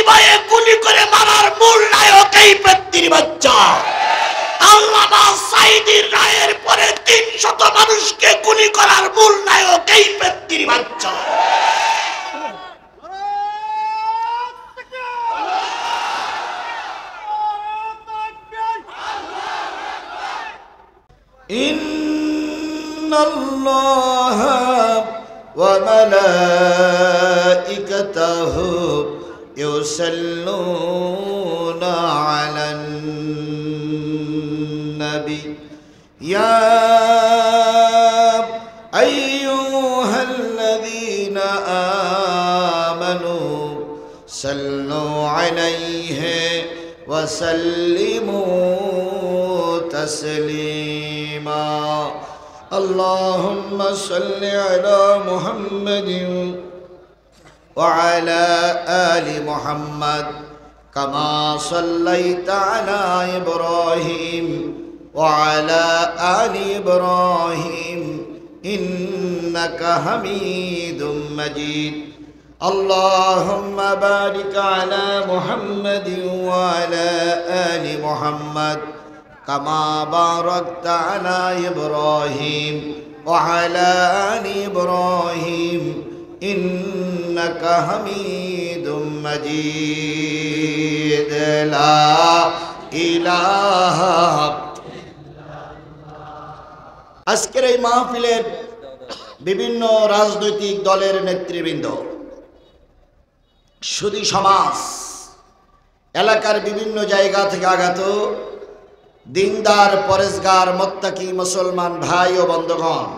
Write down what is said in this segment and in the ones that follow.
বিনিময়ে গুলি করে মারার মূল নায়ক এই ব্যক্তির বাচ্চা। আল্লামা সাঈদীর রায়ের পরে ৩০০ মানুষকে গুলি করার মূল নায়ক এই ব্যক্তির বাচ্চা। ইন্নাল্লাহা ওয়া মালাইকাতাহু ইউসাল্লুনা আলান নবী ইয়া আইয়ুহাল্লাযীনা আমানু সাল্লু আলাইহি ওয়া সাল্লিমু তাসলিমা। اللهم صل على محمد وعلى آل محمد كما صليت على إبراهيم وعلى آل إبراهيم إنك حميد مجيد. اللهم بارك على محمد وعلى آل محمد كما باركت على إبراهيم وعلى آل إبراهيم إنك حميد مجيد. لا إله. আজকের এই মাহফিলের বিভিন্ন রাজনৈতিক দলের নেতৃবৃন্দ, সুধী সমাজ, এলাকার বিভিন্ন জায়গা থেকে আগত দিনদার, পরেশগার, মুত্তাকি মুসলমান ভাই ও বন্ধুগণ,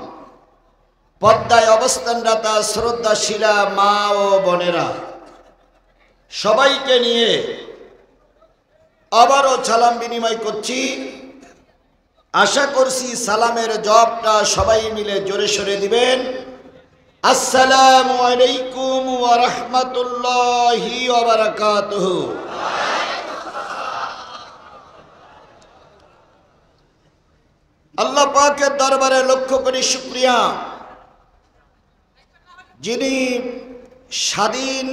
পর্দায় অবস্থানরত শ্রদ্ধাশীলা মা ও বোনেরা, সবাইকে নিয়ে আবারও সালাম বিনিময় করছি। আশা করছি সালামের জবাবটা সবাই মিলে জোরে সোরে দিবেন। আসসালামু আলাইকুম ওয়া রাহমাতুল্লাহি ওয়া বারাকাতুহু। আল্লাহ পাকের দরবারে লক্ষ্য করি শুকরিয়া, যিনি স্বাধীন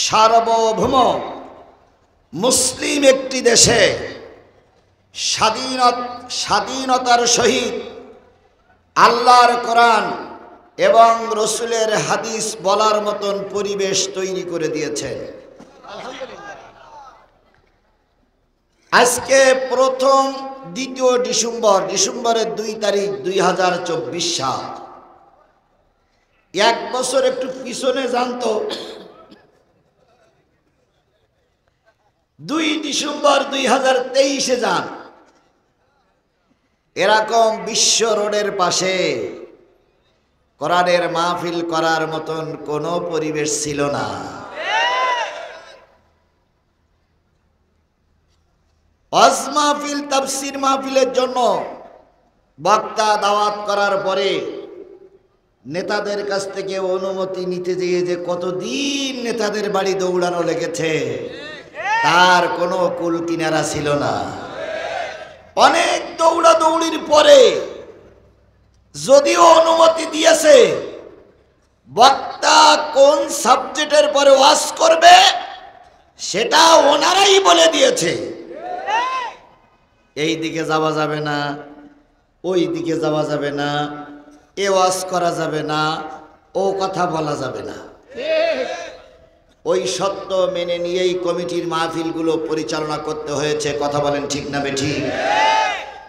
সার্বভৌম মুসলিম একটি দেশে স্বাধীনতার সহিত আল্লাহর কোরআন এবং রসুলের হাদিস বলার মতন পরিবেশ তৈরি করে দিয়েছেন। আজকে প্রথম দ্বিতীয় ডিসেম্বরের ২ তারিখ ২০২৪ সাল। এক বছর একটু পিছনে জানতো, ২ ডিসেম্বর ২০২৩ যান, এরকম বিশ্ব রোডের পাশে কোরআনের মাহফিল করার মতন কোনো পরিবেশ ছিল না। ওয়াজ মাহফিল, তাফসীর মাহফিলের জন্য বক্তা দাওয়াত করার পরে নেতাদের কাছ থেকে অনুমতি নিতে যেয়ে যে কতদিন নেতাদের বাড়ি দৌড়ানো লেগেছে, তার কোনো কুল কিনারা ছিল না। অনেক দৌড়াদৌড়ির পরে যদিও অনুমতি দিয়েছে, বক্তা কোন সাবজেক্টের পরে ওয়াজ করবে সেটা ওনারাই বলে দিয়েছে। এই দিকে যাওয়া যাবে না, ওই দিকে যাওয়া যাবে না, এ ওয়াজ করা যাবে না, ও কথা বলা যাবে না। ওই সত্য মেনে নিয়েই কমিটির মাহফিলগুলো পরিচালনা করতে হয়েছে। কথা বলেন ঠিক না বেঠিক?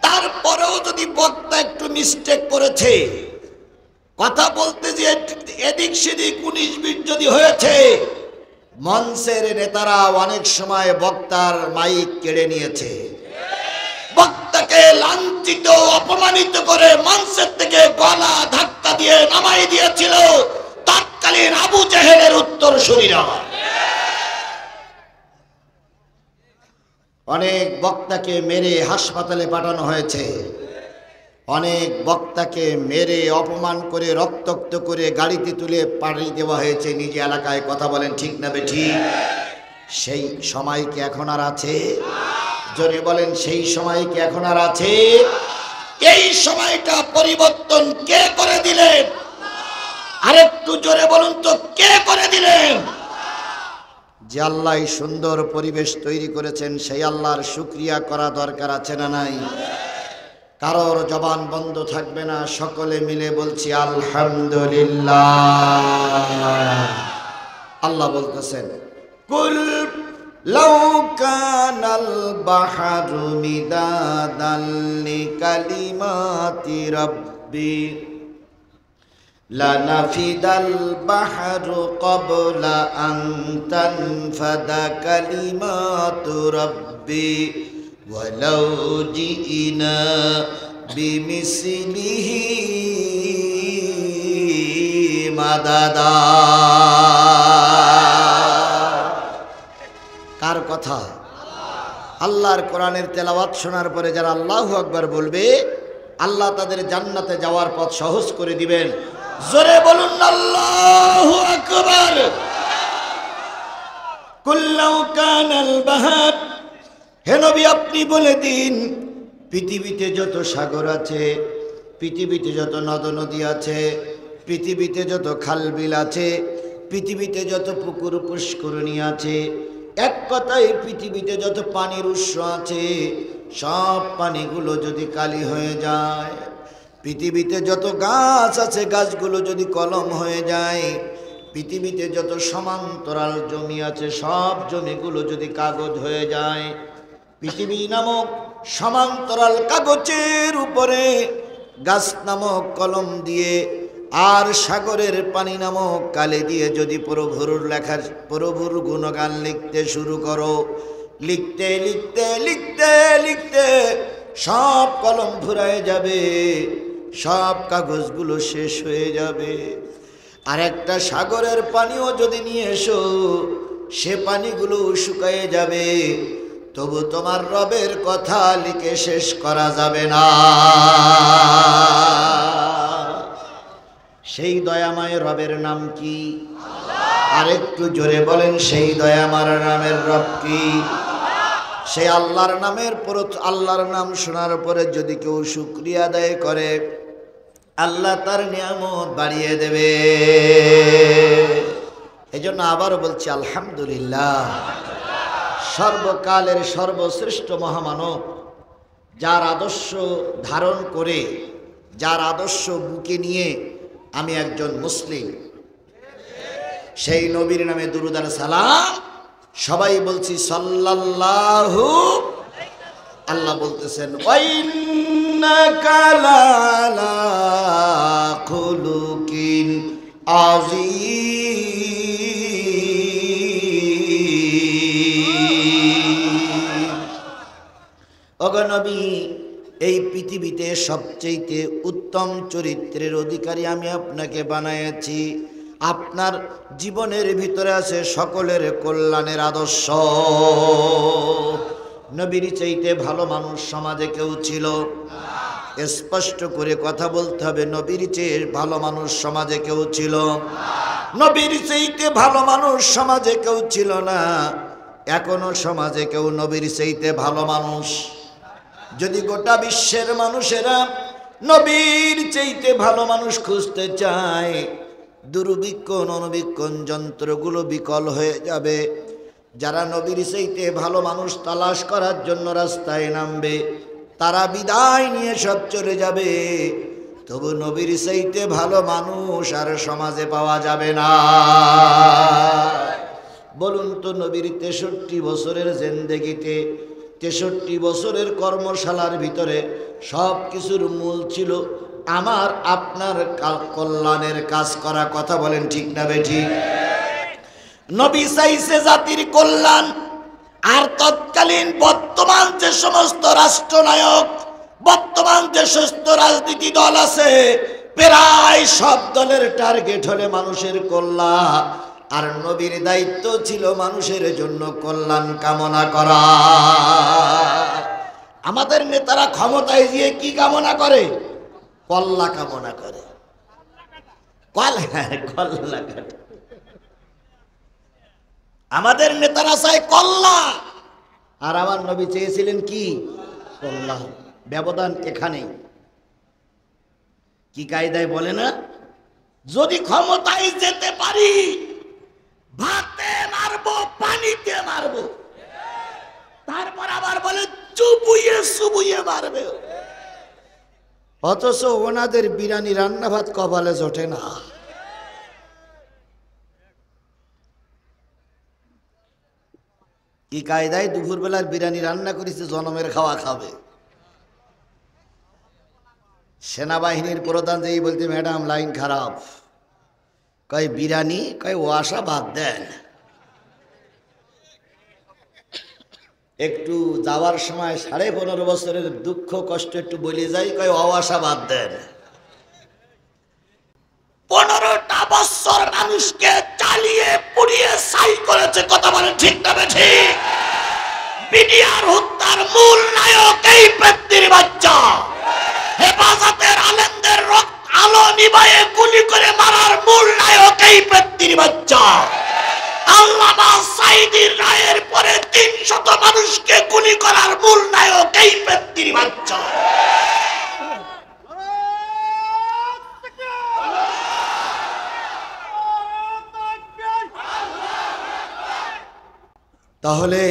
তারপরেও যদি বক্তা একটু মিস্টেক করেছে, কথা বলতে যে এদিক সেদিক 19-20 যদি হয়েছে, মঞ্চের নেতারা অনেক সময় বক্তার মাইক কেড়ে নিয়েছে, বক্তাকে লাঞ্ছিত অপমানিত করে মঞ্চের থেকে গলা ধাক্কা দিয়ে নামাই দিয়েছিল তৎকালীন আবু জেহেলের উত্তরসূরিরা। অনেক বক্তাকে মেরে হাসপাতালে পাঠানো হয়েছে, অনেক বক্তাকে মেরে অপমান করে রক্তাক্ত করে গাড়িতে তুলে পাঠিয়ে দেওয়া হয়েছে নিজ এলাকায়। কথা বলেন ঠিক না বেঠিক? সেই সময় কি এখন আর আছে? জোরে বলেন, সেই সময় কি এখন আর আছে? এই সময়টা পরিবর্তন কে করে দিলেন? আরেকটু জোরে বলুন তো, কে করে দিলেন? যে আল্লাহ সুন্দর পরিবেশ তৈরি করেছেন সেই আল্লাহর শুকরিয়া করা দরকার আছে না নাই? কারোর জবান বন্ধ থাকবে না, সকলে মিলে বলছি আলহামদুলিল্লাহ। আল্লাহ বলতেছেন কুল লাউ কানাল বাহরু মিদাদান লিকালিমাতি রাব্বি লানাফিদাল বাহরু ক্বাবলা আন তানফাদা কালিমাতু রাব্বি ওয়ালাউ জিইনা বিমিসলিহি মাদাদা। কার কথা? আল্লাহর কোরআনের তেলাওয়াত শোনার পরে যারা আল্লাহু আকবার বলবে আল্লাহ তাদের জান্নাতে যাওয়ার পথ সহজ করে দিবেন। জোরে বলুন আল্লাহু আকবার। কুল লাউ কানাল বাহর, হে নবী আপনি বলে দিন পৃথিবীতে যত সাগর আছে, পৃথিবীতে যত নদ নদী আছে, পৃথিবীতে যত খালবিল আছে, পৃথিবীতে যত পুকুর পুষ্করণী আছে, এক কথায় পৃথিবীতে যত পানির উৎস আছে সব পানিগুলো যদি কালি হয়ে যায়, পৃথিবীতে যত গাছ আছে গাছগুলো যদি কলম হয়ে যায়, পৃথিবীতে যত সমান্তরাল জমি আছে সব জমিগুলো যদি কাগজ হয়ে যায়, পৃথিবী নামক সমান্তরাল কাগজের উপরে গাছ নামক কলম দিয়ে আর সাগরের পানি নামক কালি দিয়ে যদি প্রভুর গুণগান লিখতে শুরু করো, লিখতে লিখতে লিখতে লিখতে সব কলম ফুরায় যাবে, সব কাগজগুলো শেষ হয়ে যাবে। আর একটা সাগরের পানিও যদি নিয়ে এসো সে পানিগুলো শুকিয়ে যাবে, তবু তোমার রবের কথা লিখে শেষ করা যাবে না। সেই দয়াময় রবের নাম কি? আরেকটু জোরে বলেন, সেই দয়াময় নামের রব কি? সেই আল্লাহর আল্লাহর নাম শোনার পরে যদি কেউ শুকরিয়া আদায় করে আল্লাহ তার নিয়ামত বাড়িয়ে দেবে। এই জন্য আবারও বলছি আলহামদুলিল্লাহ। সর্বকালের সর্বশ্রেষ্ঠ মহামানব, যার আদর্শ ধারণ করে, যার আদর্শ বুকে নিয়ে আমি একজন মুসলিম, সেই নবীর নামে দুরূদ আর সালাম সবাই বলছি সাল্লাল্লাহু। আল্লাহ বলতেছেন ওয়াইন্নাকা লালা খুলুকিন আযীম। ওগো নবী, এই পৃথিবীতে সবচেয়ে উত্তম চরিত্রের অধিকারী আমি আপনাকে বানাইছি। আপনার জীবনের ভিতরে আছে সকলের কল্যাণের আদর্শ। নবীর চাইতে ভালো মানুষ সমাজে কেউ ছিল? স্পষ্ট করে কথা বলতে হবে, নবীর চেয়ে ভালো মানুষ সমাজে কেউ ছিল? নবীর চাইতে ভালো মানুষ সমাজে কেউ ছিল না। এখনো সমাজে কেউ নবীর চাইতে ভালো মানুষ? যদি গোটা বিশ্বের মানুষেরা নবীর চাইতে ভালো মানুষ খুঁজতে চায়, দূরবীক্ষণ অনুবীক্ষণ যন্ত্রগুলো বিকল হয়ে যাবে। যারা নবীর চাইতে ভালো মানুষ তালাশ করার জন্য রাস্তায় নামবে তারা বিদায় নিয়ে সব চলে যাবে, তবু নবীর চাইতে ভালো মানুষ আর সমাজে পাওয়া যাবে না। বলুন তো, নবীর 63 বছরের জিন্দেগিতে 63 বছরের কর্মশালার ভিতরে সব কিছুর মূল ছিল আমার আপনার কল্যাণের কাজ করা। কথা বলেন ঠিক না বেঠিক? নবী চাইছে জাতির কল্যাণ। আর তৎকালীন বর্তমান যে সমস্ত রাষ্ট্রনায়ক, বর্তমান যে সমস্ত রাজনীতি দল আছে, প্রায় সব দলের টার্গেট হলে মানুষের কল্যাণ। আর নবীর দায়িত্ব ছিল মানুষের জন্য কল্যাণ কামনা করা। আমাদের নেতারা ক্ষমতায় গিয়ে কি কামনা করে? কল্যাণ কামনা করে। কল্যাণ। আমাদের নেতারা চায় কল্যাণ, আর আমার নবী চেয়েছিলেন কি? কল্যাণ। ব্যবধান এখানেই। কি কায়দায় বলে না, যদি ক্ষমতায় যেতে পারি ভাতে না মারবো, পানিতে মারবো, তারপর আবার বলে চুবুইয়ে চুবুইয়ে মারবে। অথচ ওনাদের বিরিয়ানি রান্না ভাত কপালে জোটে না। কি কায়দায় দুপুরবেলার বিরিয়ানি রান্না করেছে, জনমের খাওয়া খাবে। সেনাবাহিনীর প্রধান যেই বলতে, ম্যাডাম লাইন খারাপ, কয় বিরিয়ানি, কয় ও আশা বাদ দেন। একটু যাওয়ার সময় 15.5 বছরের দুঃখ কষ্ট একটু বলে যাই, কয় ও আশা বাদ দেন। 15টা বছর মানুষকে চালিয়ে পুড়িয়ে ছাই করেছে, কথা বলে ঠিক না ঠিক? বিডিআর হত্যার মূল নায়ক এই পেত্নির বাচ্চা। হেফাজতের আলেমদের রক্ত আলো নিভায়ে গুলি করে মারার মূল নায়ক এই পেত্নির বাচ্চা। আল্লামা সাঈদীর রায়ের পরে 300 মানুষকে গুলি করার মূল নায়ক এই পেত্নির বাচ্চা। তাহলে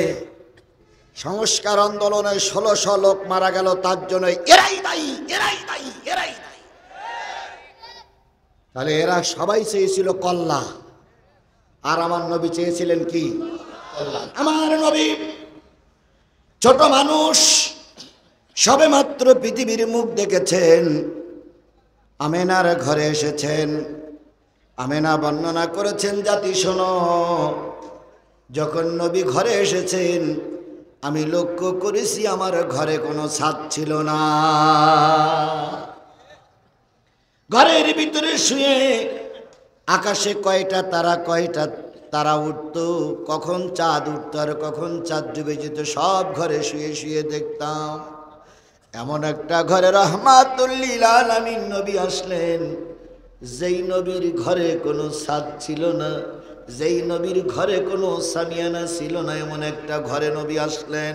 সংস্কার আন্দোলনে 1600 লোক মারা গেল, তার জন্য এরাই দায়ী, এরাই দায়ী, এরাই দায়ী। তাহলে এরা সবাই চেয়েছিল কল্যাণ, আর আমার নবী চেয়েছিলেন কি? আমার নবী ছোট মানুষ, সবে মাত্র পৃথিবীর মুখ দেখেছেন, আমেনার ঘরে এসেছেন। আমেনা বর্ণনা করেছেন, জাতি শোনো, যখন নবী ঘরে এসেছেন আমি লক্ষ্য করেছি আমার ঘরে কোনো ছাদ ছিল না। ঘরের ভিতরে শুয়ে আকাশে কয়টা তারা উঠতো, কখন চাঁদ উঠতো আর কখন চাঁদ ডুবে যেত, সব ঘরে শুয়ে শুয়ে দেখতাম। এমন একটা ঘরে রাহমাতুল লিল আলামিন নবী আসলেন, যেই নবীর ঘরে কোনো ছাদ ছিল না, যেই নবীর ঘরে কোনো সামিয়ানা ছিল না, এমন একটা ঘরে নবী আসলেন।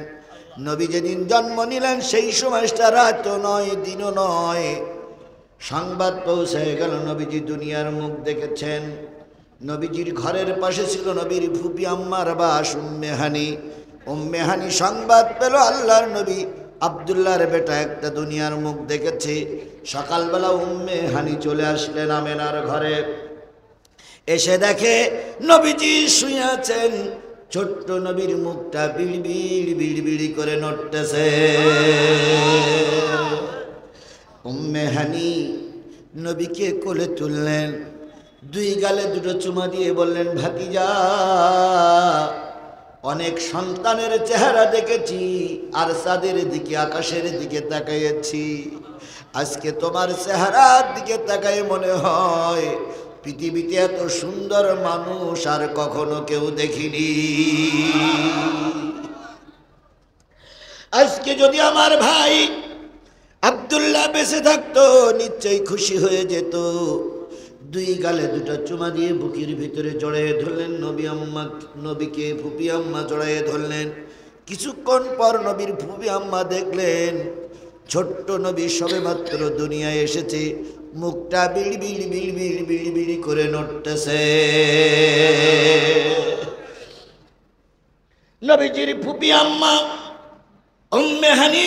নবী যেদিন জন্ম নিলেন সেই সময়টা রাতও নয়, দিনও নয়, সংবাদ পৌঁছে গেল নবীজি দুনিয়ার মুখ দেখেছেন। নবীজির ঘরের পাশে ছিল নবীর ফুপি আম্মার বাস উম্মে হানি। উম্মে হানি সংবাদ পেল আল্লাহর নবী আব্দুল্লাহর বেটা একটা দুনিয়ার মুখ দেখেছে। সকালবেলা উম্মে হানি চলে আসলেন আমেনার ঘরে, এসে দেখে নবীজি শুয়ে আছেন, ছোট্ট নবীর মুখটা বিড়বিড় বিড়বিড়ি করে নড়তেছে। উম্মে হানি নবীকে কোলে তুললেন, 2 গালে 2 চুমা দিয়ে বললেন, ভাতিজা, অনেক সন্তানের চেহারা দেখেছি আর চাঁদের দিকে আকাশের দিকে তাকাইছি, আজকে তোমার চেহারার দিকে তাকাই মনে হয় পৃথিবীতে এত সুন্দর মানুষ আর কখনো কেউ দেখিনি। আজকে যদি আমার ভাই আব্দুল্লাহ বেঁচে থাকতো নিশ্চয়ই খুশি হয়ে যেত। 2 গালে 2 চুমা দিয়ে বুকের ভিতরে জড়াইয়ে ধরলেন নবীকে ফুপি আম্মা জড়াইয়ে ধরলেন। কিছুক্ষণ পর নবীর ফুপি আম্মা দেখলেন ছোট্ট নবী সবে মাত্র দুনিয়ায় এসেছে, মুখটা বিড়বিড় বিড়বিড় বিড়বিড় করে নড়তেছে। নবীজির ফুপি আম্মা উম্মে হানি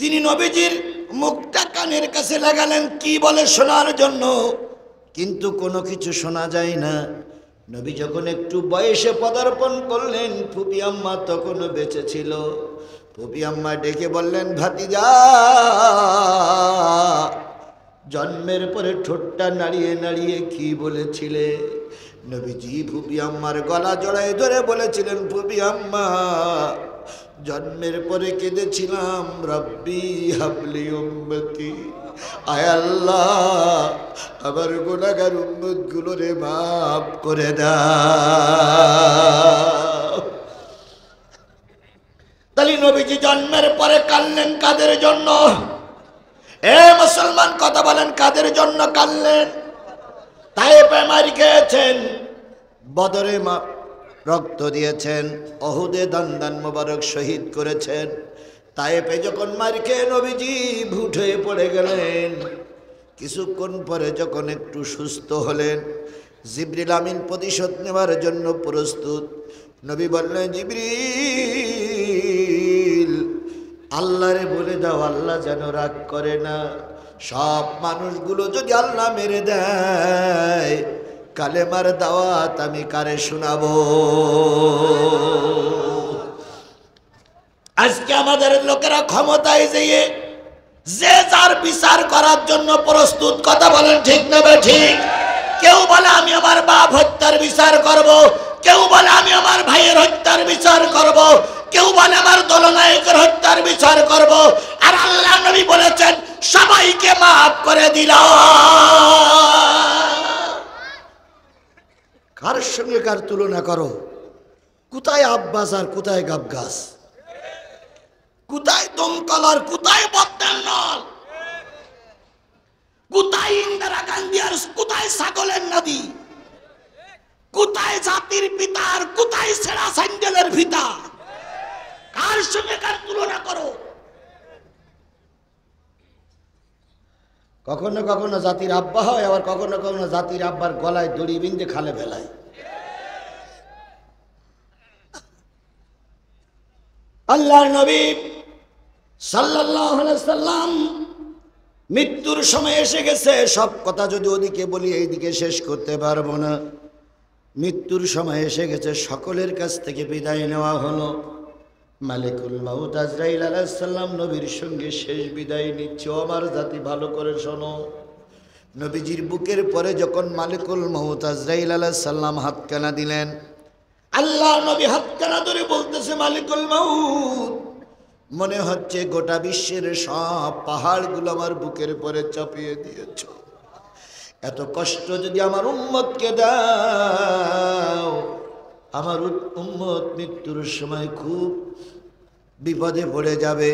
তিনি নবীজির মুখটা কানের কাছে লাগালেন কি বলে শোনার জন্য, কিন্তু কোনো কিছু শোনা যায় না। নবী যখন একটু বয়সে পদার্পণ করলেন, ফুপি আম্মা তখনও বেঁচে ছিল। ফুপি আম্মা ডেকে বললেন, ভাতিজা, জন্মের পরে ঠোঁটটা নাড়িয়ে নাড়িয়ে কি বলেছিলে? নবীজি ফুপি আম্মার গলা জড়ায় ধরে বলেছিলেন, ফুপি আম্মা, জন্মের পরে কেঁদেছিলাম, রব্বি হাবলি উম্মতি, আয় আল্লাহ আমার গুনাহগার উম্মত গুলোরে মাফ করে দাও। তাহলে নবীজি জন্মের পরে কাঁদলেন কাদের জন্য? এ মুসলমান কথা বলেন, কাদের জন্য কাঁদলেন? তায়েফে মার খেয়েছেন, বদরে রক্ত দিয়েছেন, অহুদে দান মোবারক শহীদ করেছেন। তায়েফে যখন মার খেয়ে নবীজি ভুট হয়ে পড়ে গেলেন, কিছুক্ষণ পরে যখন একটু সুস্থ হলেন, জিবরিল আমিন প্রতিশোধ নেওয়ার জন্য প্রস্তুত। নবী বললেন, জিবরিল আল্লাহরে বলে দাও আল্লাহ যেন রাগ করে না। সব মানুষগুলো যদি আল্লাহ মেরে দেয়, কালেমার দাওয়াত আমি কারে শোনাবো? আজকে আমাদের লোকেরা ক্ষমতায় যেয়ে যে যার বিচার করার জন্য প্রস্তুত। কথা বলেন ঠিক না ঠিক? কেউ বলে আমি আমার বাপ হত্যার বিচার করব, কেউ বলে আমি আমার ভাইয়ের হত্যার বিচার করব, কেউ বলে আমার দলনায়কের হত্যার বিচার করব। আর আল্লাহ নবী বলেছেন সবাইকে মাফ করে দিলাম। কার সঙ্গে কার তুলনা করো? কোথায় আব্বাস আর কোথায় গাবগাছ, কোথায় দমকল আর কোথায় বদ্দার নল, কোথায় ইন্দিরা গান্ধী আর কোথায় ছাগলের নদী, কোথায় জাতির পিতা আর কোথায় ছেঁড়া স্যান্ডেলের ফিতা? কার সঙ্গে কার তুলনা করো? কখনো কখনো জাতির আব্বা হয়, আবার কখনো কখনো জাতির আব্বার গলায় দড়ি বিন্দে খালে ফেলায়। আল্লাহর নবী সাল্লাল্লাহু আলাইহি সাল্লাম মৃত্যুর সময় এসে গেছে। সব কথা যদি ওদিকে বলি এইদিকে শেষ করতে পারবো না। মৃত্যুর সময় এসে গেছে, সকলের কাছ থেকে বিদায় নেওয়া হলো। মালিকুল মাউত আজরাইল আলাইহিস সালাম নবীর সঙ্গে শেষ বিদায় নিচ্ছে। আমার জাতি ভালো করে শোনো, নবীজির বুকের পরে যখন মালিকুল মাউত আজরাইল আলাইহিস সালাম হাতখানা দিলেন, আল্লাহ নবী হাতখানা ধরে বলতেছে, মালিকুল মাউত, মনে হচ্ছে গোটা বিশ্বের সব পাহাড়গুলো আমার বুকের পরে চাপিয়ে দিয়েছ। এত কষ্ট যদি আমার উম্মতকে দাও, আমার উম্মত মৃত্যুর সময় খুব বিপদে পড়ে যাবে।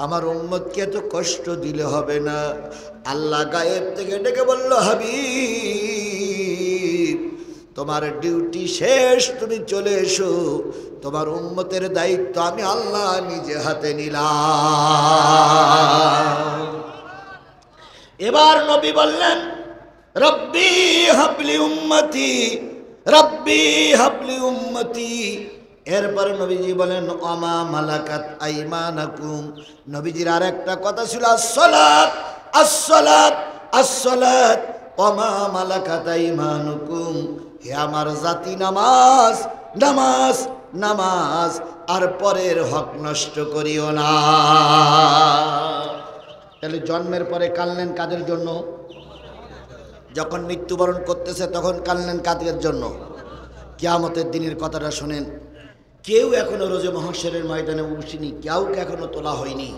আমার উম্মতকে এত কষ্ট দিলে হবে না। আল্লাহ গায়েব থেকে ডেকে বলল, হাবিব তোমার ডিউটি শেষ, তুমি চলে এসো। তোমার উম্মতের দায়িত্ব আমি আল্লাহ নিজে হাতে নিলাম। এবার নবী বললেন, রব্বি হাবলি উম্মতি, রব্বি হাবলি উম্মতি। এরপর নবীজি বলেন, ওমা মালাকাত আইমানাকুম। নবীজির আর একটা কথা ছিল, আসসালাত আসসালাত আসসালাত ওমা মালাকাত আইমানুকুম। হে আমার জাতি, নামাজ নামাজ নামাজ, আর পরের হক নষ্ট করিও না। তাহলে জন্মের পরে কাঁদলেন কাদের জন্য? যখন মৃত্যুবরণ করতেছে তখন কাঁদলেন কাদের জন্য? কিয়ামতের দিনের কথাটা শোনেন। কেউ এখনো রোজে মহশরের ময়দানে উঠিনি, কাউকে এখনো তোলা হয়নি।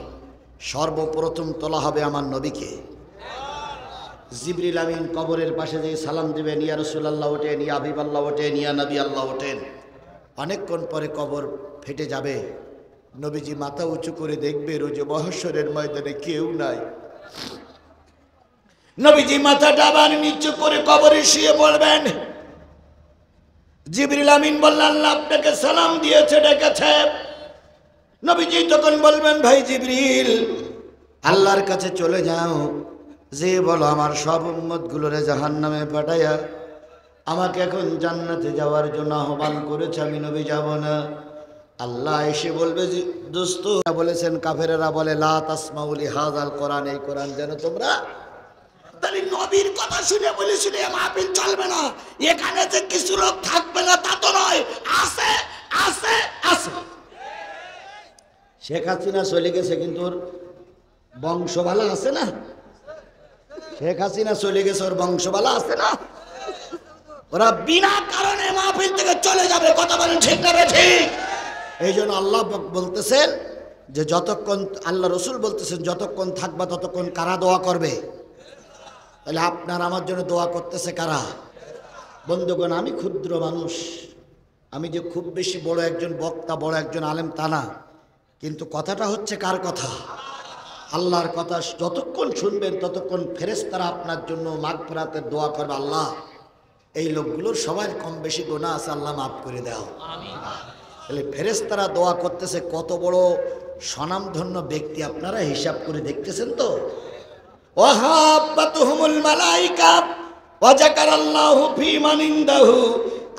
সর্বপ্রথম তোলা হবে আমার নবীকে। জিবরিল আমিন কবরের পাশে যেয়ে সালাম দেবেন, ইয়া রাসূলুল্লাহ ওঠেন, ইয়া হাবিবাল্লাহ ওঠেন, ইয়া নবী আল্লাহ ওঠেন। অনেকক্ষণ পরে কবর ফেটে যাবে। নবীজি মাথা উঁচু করে দেখবে রোজে মহশরের ময়দানে কেউ নাই। নবীজি মাথাটা আবার নিচু করে কবরে শুয়ে বলবেন। জিবরিল আমিন বললেন, আল্লাহ আপনাকে সালাম দিয়েছে, ডেকেছে। নবীজি তখন বলবেন, ভাই জিবরিল আল্লাহর কাছে চলে যাও, যে বলো আমার সব উম্মতগুলোরে জাহান্নামে পাঠাইয়া আমাকে এখন জান্নাতে যাওয়ার জন্য আহ্বান করেছে, আমি নবী যাব না। আল্লাহ এসে বলবে, যে দোস্ত বলেছেন, কাফেরেরা বলে লা তাসমাউ লিহাযাল কোরআন, এই কোরআন যেন তোমরা। তাহলে নবীর কথা শুনে বলেছিল মাহফিল চলবে না, এখানে যে কিছু লোক থাকবে না তা তো নয়, আছে আছে আছে। শেখ হাসিনা চলে গেছে, কিন্তু ওর বংশবালা আছে না? শেখ হাসিনা চলে গেছে, ওর বংশবালা আছে না? ওরা বিনা কারণে মাহফিল থেকে চলে যাবে। কথা বলেন ঠিক না ঠিক? এই জন্য আল্লাহ বলতেছেন যে যতক্ষণ, আল্লাহ রসুল বলতেছেন যতক্ষণ থাকবা ততক্ষণ কারা দোয়া করবে? তাহলে আপনার আমার জন্য দোয়া করতেছে কারা? বন্ধুগণ, আমি ক্ষুদ্র মানুষ, আমি যে খুব বেশি বড় একজন বক্তা, বড় একজন আলেম তা না, কিন্তু কথাটা হচ্ছে কার কথা? আল্লাহর কথা। যতক্ষণ শুনবেন ততক্ষণ ফেরেশতারা আপনার জন্য মাগফিরাতের দোয়া করবে। আল্লাহ এই লোকগুলোর সবার কম বেশি গুনাহ আছে, আল্লাহ মাফ করে দাও। তাহলে ফেরেশতারা দোয়া করতেছে, কত বড় স্বনামধন্য ব্যক্তি আপনারা হিসাব করে দেখতেছেন তো। ওয়াহাব্বাতুহুমুল মালাইকা ওয়াজাকারাল্লাহু ফী মান ইনদাহু,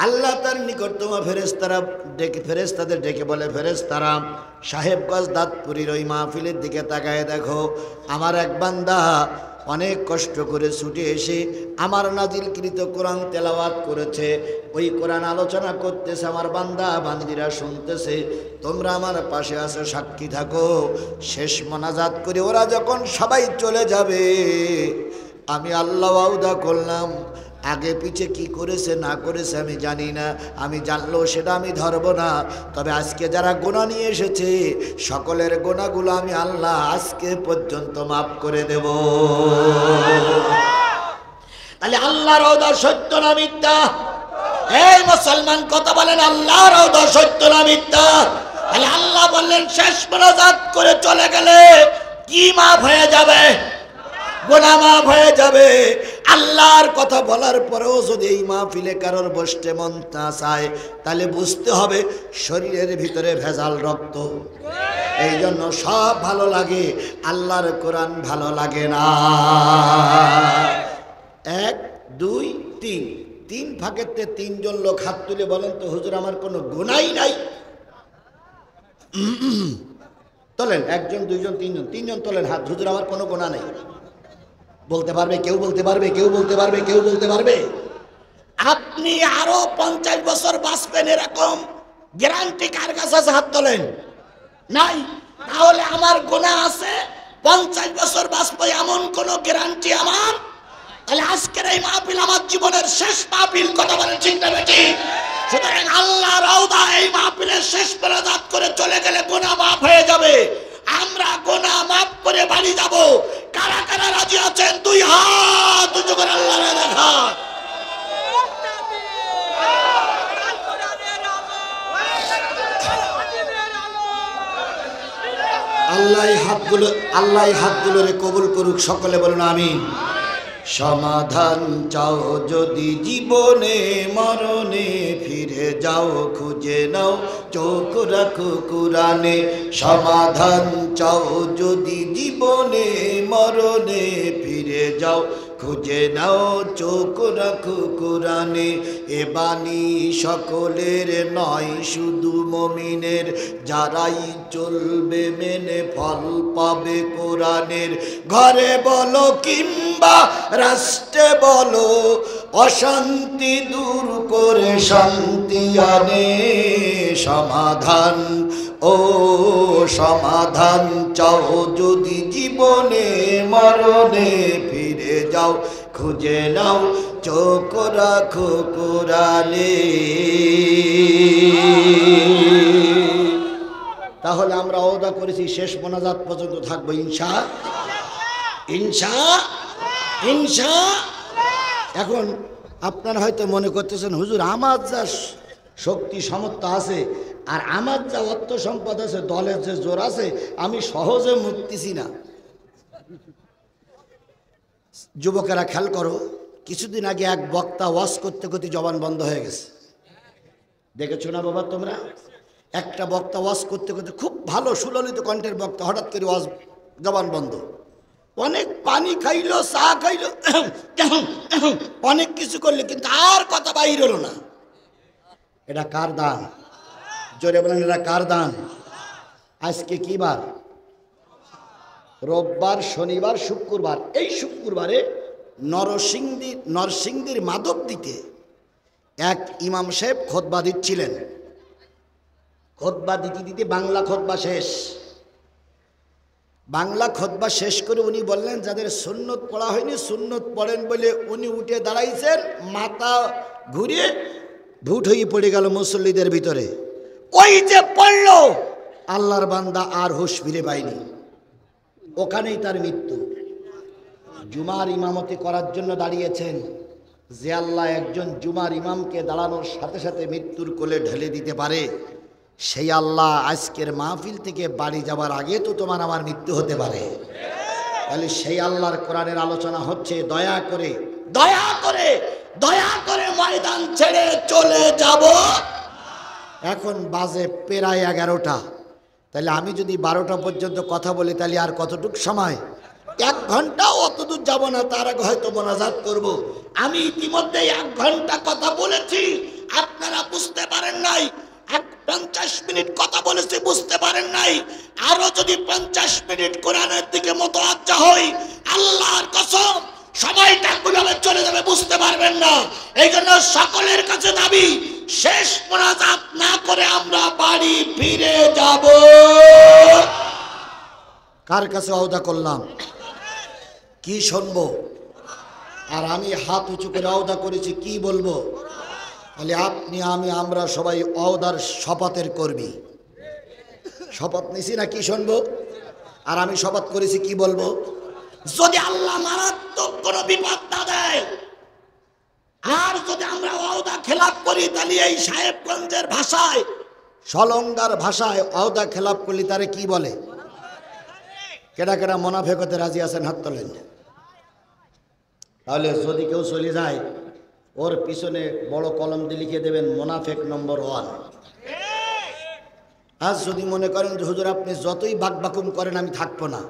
আল্লাহ তার নিকটতম ফেরেশতাদের ডেকে বলে, ফেরেশতারা সাহেবগঞ্জ দাঁতপুরীর ওই মাহফিলের দিকে তাকায় দেখো, আমার এক বান্দা অনেক কষ্ট করে ছুটে এসে আমার নাজিলকৃত কোরআন তেলাওয়াত করেছে, ওই কোরআন আলোচনা করতেছে, আমার বান্দা বান্দিরা শুনতেছে, তোমরা আমার পাশে আসো, সাক্ষী থাকো। শেষ মোনাজাত করে ওরা যখন সবাই চলে যাবে, আমি আল্লাহ ওয়াদা করলাম, আগে পিছে কি করেছে না করেছে আমি জানি না, আমি জানলেও সেটা আমি ধরবো না, তবে আজকে যারা গুনাহ নিয়ে এসেছে সকলের গুনাহগুলো আমি আল্লাহ আজকে পর্যন্ত মাফ করে দেব। তাহলে আল্লাহর ওয়াদা সত্য না মিথ্যা? এই মুসলমান কথা বলেন, আল্লাহর ওয়াদা সত্য না মিথ্যা? তাহলে আল্লাহ বললেন শেষ মোনাজাত করে চলে গেলে কি মাফ হয়ে যাবে? গুনাহ মাফ হয়ে যাবে। আল্লাহর কথা বলার পরেও যদি এই মাহফিলে কারোর বসতে মন না চায়, তাহলে বুঝতে হবে শরীরের ভিতরে ভেজাল রক্ত। এই জন্য সব ভালো লাগে, আল্লাহর কোরআন ভালো লাগে না। 1 2 3 তিন ফাঁকেতে তিনজন লোক হাত তুলে বলেন তো, হুজুর আমার কোনো গুনাহই নাই। তোলেন, 1 জন 2 জন 3 জন, 3 জন তোলেন হাত, হুজুর আমার কোনো গুনাহ নাই। বলতে পারবে? কেউ বলতে পারবে? কেউ বলতে পারবে? কেউ বলতে পারবে? আপনি আরো 50 বছর বাঁচবেন এরকম গ্যারান্টি কার কাছে আছে? হাত তোলেন। নাই? তাহলে আমার গুনাহ আছে, 50 বছর বাঁচবো এমন কোন গ্যারান্টি আমার? তাহলে আজকের এই মাহফিল আমার জীবনের শেষ মাহফিল, কথা বলেন ঠিক না বেঠিক? সুতরাং আল্লাহর ওয়াদা এই মাহফিলের শেষ মোনাজাত করে চলে গেলে গুনাহ মাফ হয়ে যাবে। আমরা গুনাহ মাফ করে বাড়ি যাব। কারা কারা রাজি আছেন? 2 হাত উঁচু করে আল্লাহরে দেখা। আল্লাহ হাতগুলোরে কবুল করুক, সকলে বলুন আমিন। সমাধান চাও যদি জীবনে মরণে, ফিরে যাও খুঁজে নাও চোখ রাখো কুরআনে। সমাধান চাও যদি জীবনে মরণে, ফিরে যাও খুঁজে নাও চোখ রাখো কুরআনে। এ বাণী সকলের নয়, শুধু মুমিনের, যারাই চলবে মেনে ফল পাবে কোরআনের। ঘরে বলো কিংবা রাষ্ট্রে বলো, অশান্তি দূর করে শান্তি আনে। সমাধান ও সমাধান চাও যদি জীবনে মরণে, ফিরে যাও খুঁজে নাও চোখ রাখো কোরআনে। তাহলে আমরা ওয়াদা করেছি শেষ মোনাজাত পর্যন্ত থাকবো ইনশা। এখন আপনারা হয়তো মনে করতেছেন, হুজুর আমার যা শক্তি সামর্থ্য আছে আর আমার যা অর্থ সম্পদ আছে, দলের যে জোর আছে, আমি সহজে মুক্তিছি না। যুবকেরা খেয়াল করো, কিছুদিন আগে এক বক্তা ওয়াজ করতে করতে জবান বন্ধ হয়ে গেছে। দেখেছো না বাবা তোমরা? একটা বক্তা ওয়াজ করতে করতে, খুব ভালো সুললিত কণ্ঠের বক্তা, হঠাৎ করে ওয়াজ জবান বন্ধ। অনেক পানি খাইলো, চা খাইলো, অনেক কিছু করলে, কিন্তু আর কথা বাইর হলো না। এটা কার দান? জোরে বলেন, এটা কার দান? আজকে কি বার? রোববার, শনিবার, শুক্রবার। এই শুক্রবারে নরসিংদীর মাধবদীতে এক ইমাম সাহেব খুতবা দিচ্ছিলেন। খুতবা দিতে দিতে বাংলা খুতবা শেষ। বাংলা খুতবা শেষ করে উনি বললেন, যাদের সুন্নত পড়া হয়নি সুন্নত পড়েন বলে উনি উঠে দাঁড়াইছেন, মাথা ঘুরিয়ে ভুট হয়ে পড়ে গেল মুসল্লিদের ভিতরে। ওই যে পড়ল, আল্লাহর বান্দা আর হুঁশ ফিরে পায়নি, ওখানেই তার মৃত্যু। জুমার ইমামতি করার জন্য দাঁড়িয়েছেন, যে আল্লাহ একজন জুমার ইমামকে দাঁড়ানোর সাথে সাথে মৃত্যুর কোলে ঢেলে দিতে পারে, সেই আল্লাহ আজকের মাহফিল থেকে বাড়ি যাবার আগে তো তোমার আমার মৃত্যু হতে পারে। তাহলে সেই আল্লাহর কোরআনের আলোচনা হচ্ছে। দয়া করে দয়া করে দয়া করে ময়দান ছেড়ে চলে যাব। এখন বাজে প্রায় 11টা। তাহলে আমি যদি 12টা পর্যন্ত কথা বলি, তাহলে আর কতটুকু সময়? 1 ঘন্টা অত দূর যাব না, তার আগে হয়তো মোনাজাত করব। আমি ইতিমধ্যে 1 ঘন্টা কথা বলেছি, আপনারা বুঝতে পারেন নাই। 50 মিনিট কথা বলেছি, বুঝতে পারেন নাই। আরো যদি 50 মিনিট কোরআনের দিকে মুতাওয়াজ্জা হই, আল্লাহর কসম সময়টা কিভাবে চলে যাবে বুঝতে পারবেন না। এই জন্য সকলের কাছে দাবি, শেষ মোনাজাত না করে আমরা বাড়ি ফিরে যাব। কার কাছে ওয়াদা করলাম? কি শুনবো? আর আমি হাত উঁচু করে ওয়াদা করেছি, কি বলবো? তাহলে আপনি, আমি, আমরা সবাই ওয়াদার শপথের কর্মী। শপথ নিছি না, কি শুনবো? আর আমি শপথ করেছি, কি বলবো? যদি আল্লাহ মারাত্মক কোনো বিপদ না দেয়, আর যদি আমরা ওয়াদা খেলাপ করি, তাহলে এই সাহেবগঞ্জের ভাষায়, সলঙ্গার ভাষায় ওয়াদা খেলাপ করলে তারে কি বলে? কেডা কেডা মুনাফিক হতে রাজি আছেন? হাত তোলেন। তাহলে যদি কেউ চলে যায়, ওর পিছনে বড় কলম দিয়ে লিখে দেবেন মুনাফিক নম্বর 1। আজ যদি মনে করেন যে হুজুর আপনি যতই বাকবাকুম করেন আমি থাকবো না,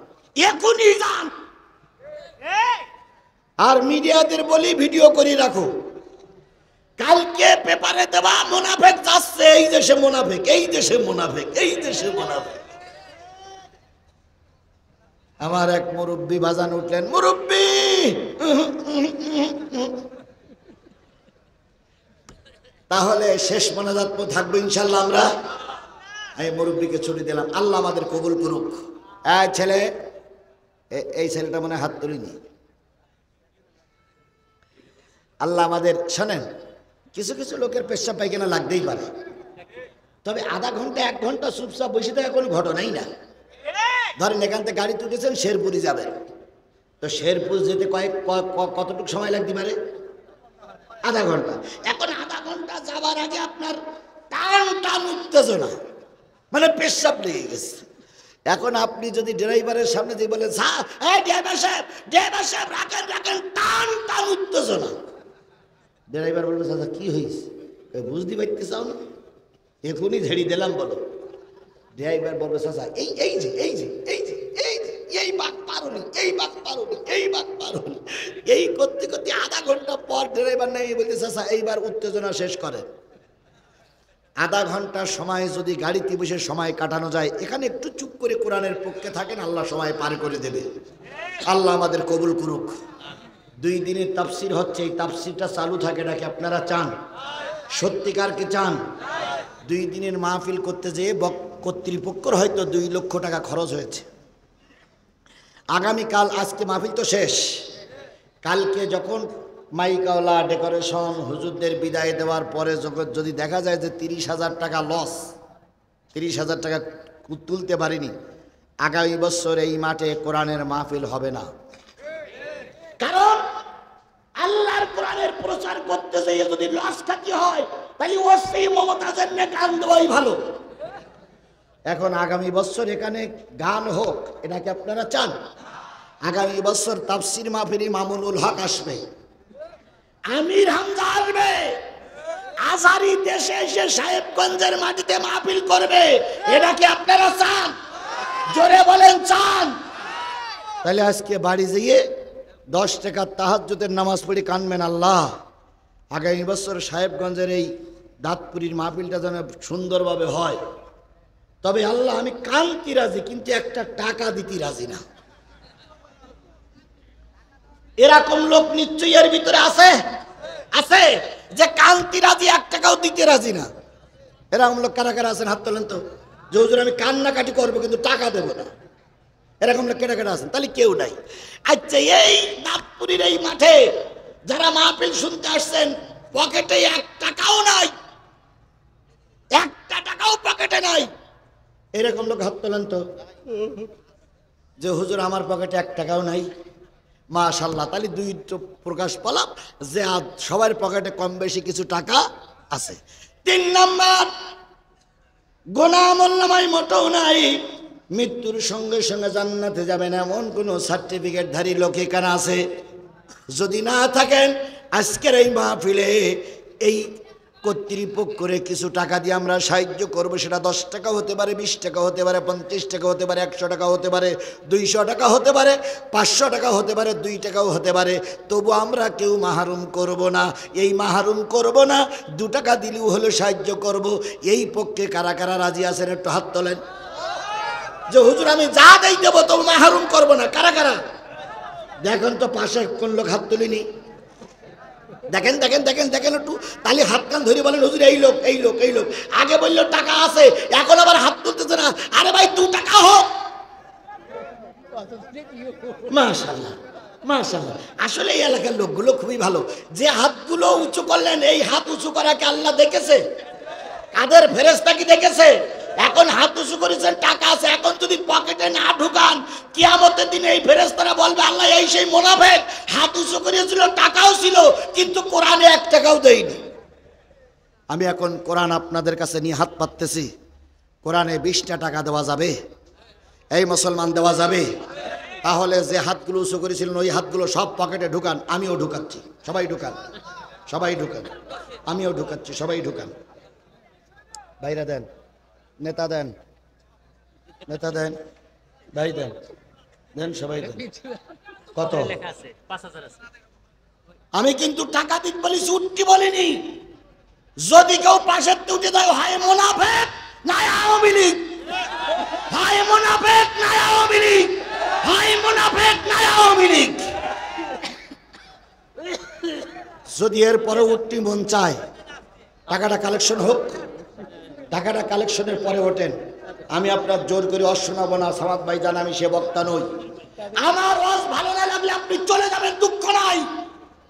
এখনই যান। আর মিডিয়াদের বলি ভিডিও করে রাখো, কালকে পেপারে দেওয়া মুনাফিক যাচ্ছে এই দেশে, মুনাফিক এই দেশে, মুনাফিক এই দেশে, মুনাফিক। আমার এক মুরব্বী বাজান উঠলেন, মুরব্বী তাহলে শেষ মোনাজাত থাকবো ইনশাল্লাহ আমরা। আমি মুরব্বীকে ছুটি দিলাম, আল্লাহ আমাদের কবুল করুক। ছেলে, এই ছেলেটা মনে হাত তুলিনি। আল্লাহ আমাদের, শোনেন, কিছু কিছু লোকের পেশাব পায়খানা লাগতেই পারে, তবে আধা ঘন্টা 1 ঘন্টা চুপচাপ বসে থাকা কোনো ঘটনাই না। ধরেন এখান থেকে গাড়ি তুলেছেন, শেরপুরি যাবেন, তো শেরপুর যেতে কতটুকু সময় লাগতে পারে? আধা ঘন্টা। এখন আধা ঘন্টা যাবার আগে আপনার টান টান উত্তেজনা, মানে পেশাব লেগে গেছে। এখন আপনি যদি ড্রাইভারের সামনে দিয়ে বলেন, ড্রাইভার সাহেব রাখেন রাখেন, টান টান উত্তেজনা, ড্রাইভার বলবে, চাচা কি হয়েছে? বুঝতে পারতে চাও না? এখনই ঝেড়ি দিলাম, বলো। ড্রাইভার বলবে, চাচা এই যে এই যে এই যে এই যে এই বাঘ পারুনি, এই বাঘ পারুনি, এই বাঘ পারুনি। এই করতে করতে আধা ঘন্টা পর ড্রাইভার নাই বলতে, চাচা এইবার উত্তেজনা শেষ করেন। আধা ঘন্টা সময় যদি গাড়িতে বসে সময় কাটানো যায়, এখানে একটু চুপ করে কোরআনের পক্ষে থাকেন, আল্লাহ সময় পার করে দেবে। আল্লাহ আমাদের কবুল করুক। 2 দিনের তাফসির হচ্ছে, এই তাফসিরটা চালু থাকে নাকি আপনারা চান? সত্যিকার কি চান? 2 দিনের মাহফিল করতে যেয়ে কর্তৃপক্ষের হয়তো 2 লক্ষ টাকা খরচ হয়েছে। আগামীকাল, আজকে মাহফিল তো শেষ, কালকে যখন মাইকাওয়ালা, ডেকোরেশন, হুজুরদের বিদায় দেওয়ার পরে যদি দেখা যায় যে 30,000 টাকা লস, 30,000 টাকা তুলতে পারিনি, আগামী বছর এই মাঠে কোরআনের মাহফিল হবে না। কারণ আল্লাহর কোরআনের প্রচার করতে যেয়ে যদি লস খাতি হয়, তাহলে ওই মমতাজের নিয়ে গান দেওয়াই ভালো। এখন আগামী বছর এখানে গান হোক, এটা কি আপনারা চান? আগামী বছর তাফসির মাহফিল মামুনুল হক আসবে, আমির হামজা আসবে, আজারি দেশে এসে সাহেবগঞ্জের মাটিতে মাহফিল করবে। এটা কি আপনারা চান? জোরে বলেন, চান? তাহলে আজকে বাড়ি যেয়ে 10 টাকা তাহাজ্জুদের নামাজ পড়ে কানবেন, আল্লাহ আগামী বছর সাহেবগঞ্জের এই দাঁতপুরীর মাহফিলটা যেন সুন্দরভাবে হয়। তবে আল্লাহ আমি কানতে রাজি, কিন্তু একটা টাকা দিতে রাজি না। এরকম লোক নিশ্চয়ই এর ভিতরে আছে, আছে যে কানতে রাজি, 1 টাকাও দিতে রাজি না। এরকম লোক কারা কারা আছেন? হাত তোলেন তো। যে হুজুর আমি কান্নাকাটি করবো কিন্তু টাকা দেবো না, এরকম লোক কেটা কেটা আছেন? তাহলে কেউ নাই। আচ্ছা, এই দাঁতপুরীর এই মাঠে যারা মাহফিল শুনতে আসছেন, পকেটে 1 টাকাও নাই, 1 টাকাও পকেটে নাই, এরকম লোক হাত তোলেন তো। যে হুজুর আমার পকেটে 1 টাকাও নাই, মাশাআল্লাহ। তাহলে 2 প্রকাশ পেলাম যে সবার পকেটে কম বেশি কিছু টাকা আছে। 3 নাম্বার, গোনাহ আমলনামায় মোটেও নাই। মৃত্যুর সঙ্গে সঙ্গে জান্নাতে যাবেন এমন কোন সার্টিফিকেটধারী লোক এখানে আছে? যদি না থাকেন, আজকের এই মাহফিলে এই কর্তৃপক্ষরে কিছু টাকা দিয়ে আমরা সাহায্য করব। সেটা 10 টাকা হতে পারে, 20 টাকা হতে পারে, 50 টাকা হতে পারে, 100 টাকা হতে পারে, 200 টাকা হতে পারে, 500 টাকা হতে পারে, 2 টাকাও হতে পারে। তবু আমরা কেউ মাহরুম করব না। এই মাহরুম করব না, 2 টাকা দিলেও হলো সাহায্য করব। এই পক্ষে কারা কারা রাজি আছেন একটু হাত তোলেন। যে হুজুর আমি যা দেই দেবো, তবু মাহরুম করব না। কারা কারা দেখেন তো, পাশে কোন লোক হাত তুলিনি? দেখেন দেখেন দেখেন দেখেন একটু, তাহলে হাত কান ধরে বলেন হুজুর এই লোক এই লোক এই লোক। আগে বললো টাকা আছে, এখন আবার হাত তুলতেছে না। আরে ভাই 2 টাকা হোক। মাশাআল্লাহ মাশাআল্লাহ। আসলে এই এলাকার লোকগুলো খুবই ভালো। যে হাতগুলো উঁচু করলেন, এই হাত উঁচু করাকে আল্লাহ দেখেছে? কাদের ফেরেশতা কি দেখেছে? এখন হাত উঁচু করেছেন, টাকা আছে। এখন যদি পকেটে না ঢুকান, কিয়ামতের দিনে এই ফেরেশতারা বলবে আল্লাহ এই সেই মুনাফিক, হাত উঁচু করেছিল, টাকাও ছিল, কিন্তু কোরআনে 1 টাকাও দেয়নি। আমি এখন কোরআন আপনাদের কাছে নিয়ে হাত পাততেছি। কোরআনে 20টা টাকা দেওয়া যাবে? এই মুসলমান দেওয়া যাবে? তাহলে যে হাতগুলো উঁচু করেছিলেন ওই হাতগুলো সব পকেটে ঢুকান। আমিও ঢুকাচ্ছি, সবাই ঢুকান, সবাই ঢুকান, আমিও ঢুকাচ্ছি, সবাই ঢুকান। ভাইরা দেন, নেতা দেন, নেতা দেন, ভাই দেন, দেন, সবাই দেন। কত? আমি কিন্তু টাকা দিতে বলেছি, উঠতে বলিনি। যদি কেউ পাশের উঠে দেয়, হয় মুনাফিক না আওয়ামী লীগ, হয় মুনাফিক না আওয়ামী লীগ, হয় মুনাফিক না আওয়ামী লীগ। যদি এর পরে উঠতে মন চায়, টাকাটা কালেকশন হোক। টাকাটা কালেকশনের পরে ওঠেন। আমি আপনার জোর করে অশোনাবো না। সামাদ ভাই জান, আমি সে বক্তা নই। আমার রস ভালো না লাগলে আপনি চলে যাবেন, দুঃখ নাই।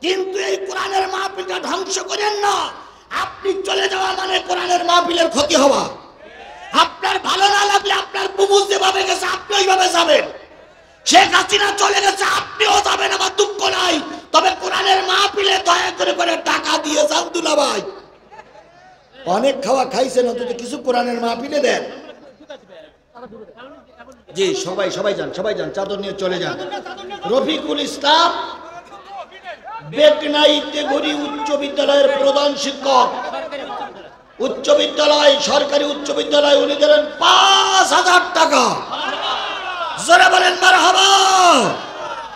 কিন্তু এই কোরআনের মাহফিলটা ধ্বংস করেন না। আপনি চলে যাওয়া মানে কোরআনের মাহফিলের ক্ষতি হওয়া। আপনার ভালো না লাগলে আপনার বুবু যেভাবে গেছে আপনি ওইভাবে যাবেন। শেখ হাসিনা চলে গেছে, আপনিও যাবেন, আমার দুঃখ নাই। তবে কোরআনের মাহফিলে দয়া করে করে টাকা দিয়ে যান দুলা ভাই। অনেক খাওয়া খাইছেন, অন্তত কিছু কোরআনের মাহফিলে দেন। জি সবাই সবাই যান, সবাই যান, চাদর নিয়ে চলে যান। রফিকুল ইসলাম বেকনাইতে গড়ি উচ্চ বিদ্যালয়ের প্রধান শিক্ষক, উচ্চ বিদ্যালয়, সরকারি উচ্চ বিদ্যালয়, উনি দিলেন 5000 টাকা। যারা বলেন মারহাবা।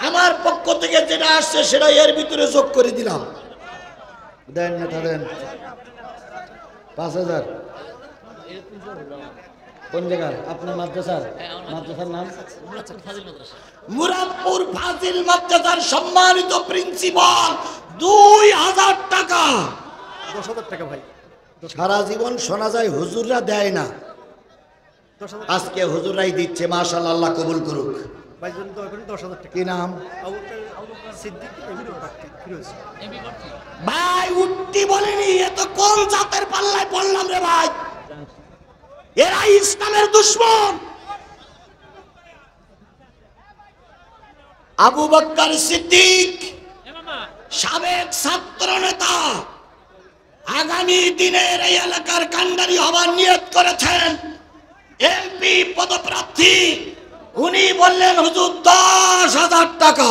আমার পক্ষ থেকে যেটা আসছে সেটা এর ভিতরে যোগ করে দিলাম। দেন নেতা দেন 5000। কোন জায়গার আপনার মাদ্রাসার? মাদ্রাসার নাম মুরাদপুর ফাজিল মাদ্রাসার সম্মানিত প্রিন্সিপাল 2000 টাকা। 10,000 টাকা ভাই। সারা জীবন শোনা যায় হুজুররা দেয় না, আজকে হুজুরাই দিচ্ছে। মাশাআল্লাহ, আল্লাহ কবুল করুক। ভাই জন তো 10,000 টাকা। কি নাম? সিদ্দিক এমনি ফিরোজ। ভাই উঠতি বলেনি, এত কোন জাতের পাল্লায় পড়লাম রে ভাই। এরা ইসলামের দুশমন। আবু বকর সিদ্দিক সাবেক ছাত্র নেতা, আগামী দিনের এই এলাকার কান্ডারি হবার নিয়ত করেছেন। এমপি পদপ্রার্থী, উনি বললেন হুজুর 10,000 টাকা।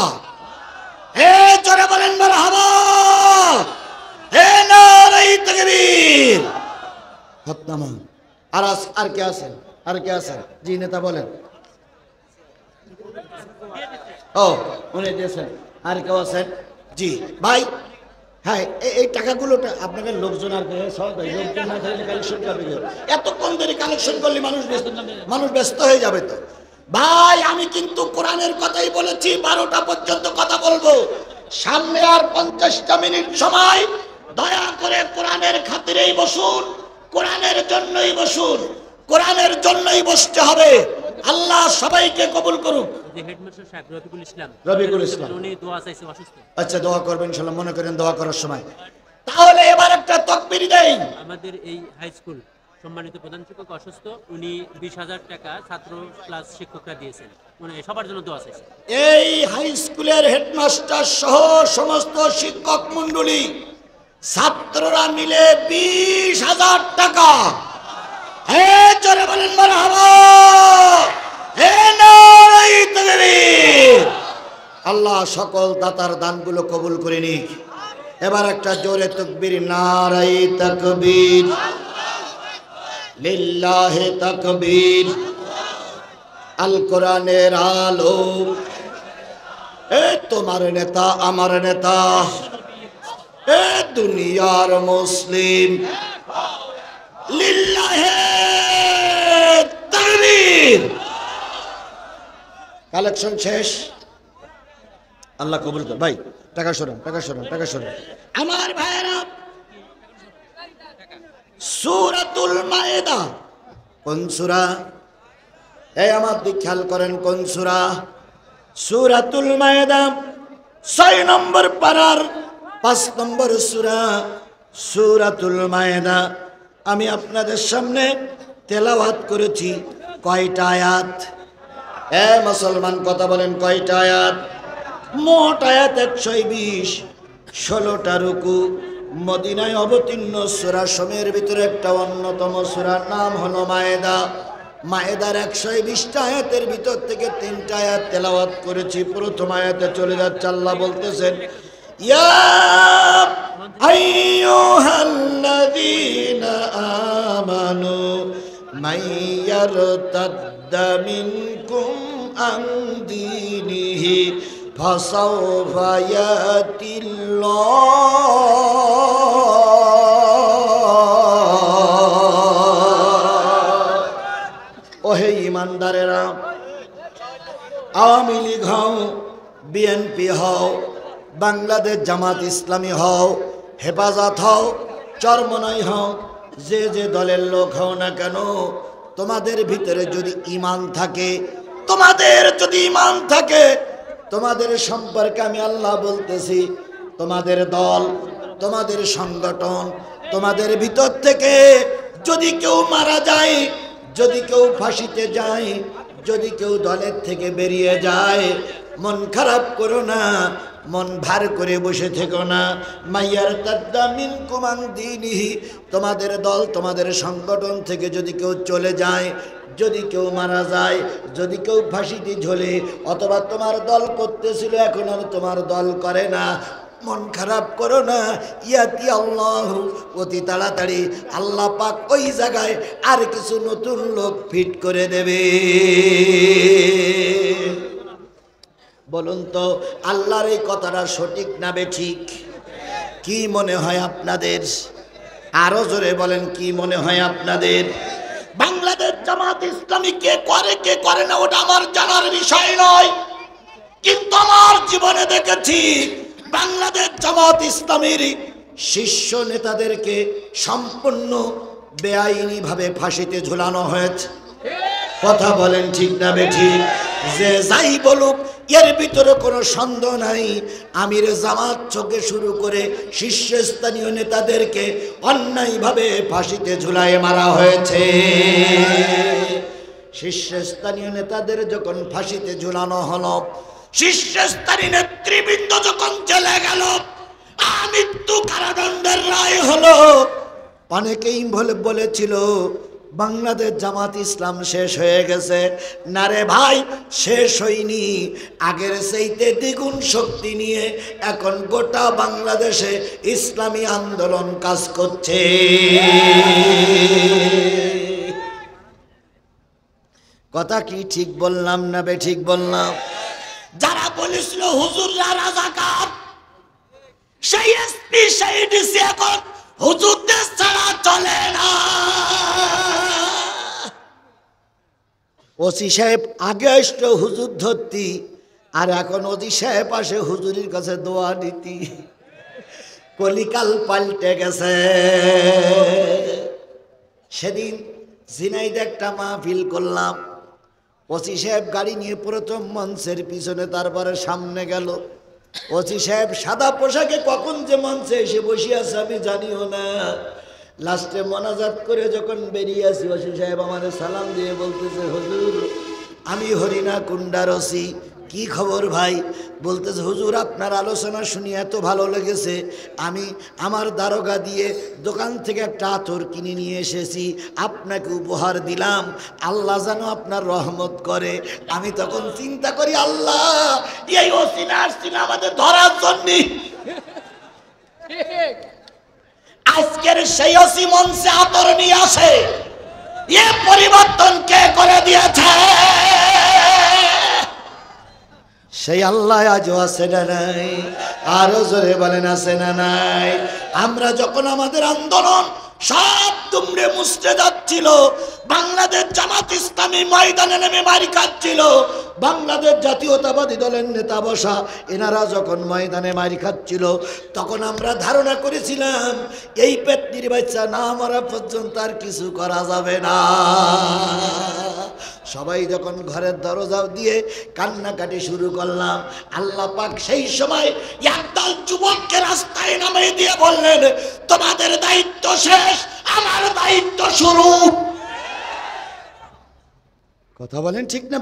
হে জোরে বলেন মারহাবা, হে নারে তাকবীর। খতনামা। আর কে আছেন? আর কে আছেন? জি নেতা বলেন। ও উনি দিয়েছেন। আর কেউ আছেন? জি ভাই। হ্যাঁ, এই টাকাগুলো আপনাদের লোকজন আর লোকজন না থাকলে কালেকশন করবে। এতক্ষণ ধরে কালেকশন করলে মানুষ ব্যস্ত হয়ে যাবে তো। ভাই আমি কিন্তু কোরআনের কথাই বলেছি, 12টা পর্যন্ত কথা বলবো। সামনে আর 50টা মিনিট সময়। দয়া করে কোরআনের খাতিরেই বসুন, কোরআনের জন্যই বসুন, কোরআনের জন্যই বসতে হবে। আল্লাহ সবাইকে কবুল করুক। রফিকুল ইসলাম আচ্ছা, দোয়া করবেন ইনশাআল্লাহ। মনে করেন দোয়া করার সময়। তাহলে এবার একটা তাকবীর দেই। আমাদের এই হাই স্কুল সম্মানিত প্রধান শিক্ষক অসুস্থ, উনি 20,000 টাকা ছাত্র ক্লাস শিক্ষকরা দিয়েছেন, মানে সবার জন্য দোয়া চাইছেন। এই হাই স্কুলের হেডমাস্টার সহ সমস্ত শিক্ষক মণ্ডলী, ছাত্ররা মিলে 20,000 টাকা। হে জোরে বলেন মারহাবা, হে নারে তাকবীর। আল্লাহ সকল দাতার দানগুলো কবুল করে নিক। এবার একটা জোরে তাকবীর, নারায়ে তাকবীর, লিল্লাহে তাকবীর। আল কোরআনের আলো, এ তোমার নেতা আমার নেতা, এ দুনিয়ার মুসলিম, লিল্লাহে তাকবীর। কালেকশন শেষ, আল্লাহ কবুল কর। ভাই টাকা সরান, টাকা সরান, টাকা সরান। আমার ভাইয়েরা, সূরাতুল মায়েদা কোন সূরা? এই আমার দিক খেয়াল করেন, কোন সূরা? সূরাতুল মায়েদা 6 নম্বর পারার 5 নম্বর সূরা, সূরাতুল মায়েদা। আমি আপনাদের সামনে তেলাওয়াত করেছি কয়টা আয়াত? এ মুসলমান কথা বলেন, কয়টা আয়াত? মোট আয়াত 120, 16টা রুকু। মদিনায় অবতীর্ণ সূরা সমূহের ভিতরে একটা অন্যতম সূরার নাম হলো মায়েদা। মায়েদার 120টা আয়াতের ভিতর থেকে 3টা আয়াত তেলাওয়াত করেছি। প্রথম আয়াতে চলে যাচ্ছে, আল্লাহ বলতেছেন, ইয়া আইয়ুহাল্লাযীনা আমানু মাইয়ারতাদ্দা মিনকুম আন দীনিহি ফাসাওফা ইয়াতিল্লাহ। ওহে ইমানদারেরা, আওয়ামী লীগ হও, বিএনপি হও, বাংলাদেশ জামাত ইসলামী হও, হেফাজত হও, চরমনাই হও, যে যে দলের লোক হও না কেন, তোমাদের ভিতরে যদি ঈমান থাকে, তোমাদের যদি ঈমান থাকে, তোমাদের সম্পর্কে আমি আল্লাহ বলতেছি, তোমাদের দল, তোমাদের সংগঠন, তোমাদের ভিতর থেকে যদি কেউ মারা যায়, যদি কেউ ফাঁসিতে যায়, যদি কেউ দলের থেকে বেরিয়ে যায়, মন খারাপ করো না, মন ভার করে বসে থেকো না। মাইয়ারতাদ্দা মিনকুম আন দীনিহি, তোমাদের দল, তোমাদের সংগঠন থেকে যদি কেউ চলে যায়, যদি কেউ মারা যায়, যদি কেউ ফাঁসিতে ঝোলে, অথবা তোমার দল করতেছিল এখন আর তোমার দল করে না, মন খারাপ করো না। ইয়াতি আল্লাহ, অতি তাড়াতাড়ি আল্লাহ পাক ওই জায়গায় আর কিছু নতুন লোক ফিট করে দেবে। বলুন তো আল্লাহর এই কথাটা সঠিক না বেঠিক? কি মনে হয় আপনাদের? আরো জোরে বলেন, কি মনে হয় আপনাদের? বাংলাদেশ জামাত ইসলামী কে করে কে করে না ওটা আমার জানার বিষয় নয়, কিন্তু আমার জীবনে দেখেছি বাংলাদেশ জামাত ইসলামীর শীর্ষ নেতাদেরকে সম্পূর্ণ বেআইনি ভাবে ফাঁসিতে ঝুলানো হয়েছে। কথা বলেন ঠিক না বেঠিক? যে যাই বলুক, এর ভিতরে কোনো সন্দেহ নাই, আমির জামাত থেকে শুরু করে শীর্ষস্থানীয় নেতাদেরকে অন্যায়ভাবে ফাঁসিতে ঝুলায় মারা হয়েছে। শীর্ষস্থানীয় নেতাদের যখন ফাঁসিতে ঝুলানো হলো, শীর্ষস্থানীয় নেতৃবৃন্দ যখন চলে গেল, মৃত্যু কারাদণ্ডের রায় হলো। অনেকেই বলেছিল বাংলাদেশ জামাত ইসলাম শেষ হয়ে গেছে। না রে ভাই, শেষ হয়নি, আগের চাইতে দ্বিগুণ শক্তি নিয়ে এখন গোটা বাংলাদেশে ইসলামী আন্দোলন কাজ করছে। কথা কি ঠিক বললাম না বেঠিক বললাম? যারা বলেছিল হুজুররা রাজাকার, সেই এসপি সেই ডিসি এখন হুজুরদের ছাড়া চলে না। ওসি সাহেব আগে আসতো হুজুর ধরতি, আর এখন ওসি সাহেব আসে হুজুরের কাছে দোয়া নীতি। কলিকাল পাল্টে গেছে। সেদিন ঝিনাইদে একটা মাহফিল করলাম, ওসি সাহেব গাড়ি নিয়ে প্রথম মঞ্চের পিছনে, তারপরে সামনে গেল। ওসি সাহেব সাদা পোশাকে কখন যে মঞ্চে এসে বসে আছে আমি জানিও না। লাস্টে মোনাজাত করে যখন বেরিয়ে আসি, ওসি সাহেব আমাদের সালাম দিয়ে বলতেছে, হুজুর আমি হরিণা কুন্ডার ওসি। কি খবর ভাই? বলতেছে, হুজুর আপনার আলোচনা শুনি এত ভালো লেগেছে, আমি আমার দারোগা দিয়ে দোকান থেকে একটা আতর কিনে নিয়ে এসেছি, আপনাকে উপহার দিলাম, আল্লাহ যেন আপনার রহমত করে। আমি তখন চিন্তা করি, আল্লাহ এই ওসি না আসছি না আমাদের ধরার জন্য। আজকের সেই ওসি মঞ্চে আতর নিয়ে আসে, এ পরিবর্তন কে করে দিয়েছে? সেই আল্লাহ আজও আছে না নাই? আরো জোরে বলেন আছে না নাই? আমরা যখন আমাদের আন্দোলন সব দুমড়ে মুছতে যাচ্ছিল, বাংলাদেশ জামাত ইসলামী ময়দানে নেমে মারি খাচ্ছিল, বাংলাদেশ জাতীয়তাবাদী দলের নেতা বসা এনারা যখন ময়দানে মারি খাচ্ছিল, তখন আমরা ধারণা করেছিলাম এই পেটনির বাচ্চা না মারা পর্যন্ত আর কিছু করা যাবে না। সবাই যখন ঘরের দরজা দিয়ে কান্নাকাটি শুরু করলাম, আল্লাহ পাক সেই সময় একদল যুবককে রাস্তায় নামিয়ে দিয়ে বললেন, তোমাদের দায়িত্ব শেষ, আমার দায়িত্ব শুরু। কথা বলেন ঠিক না?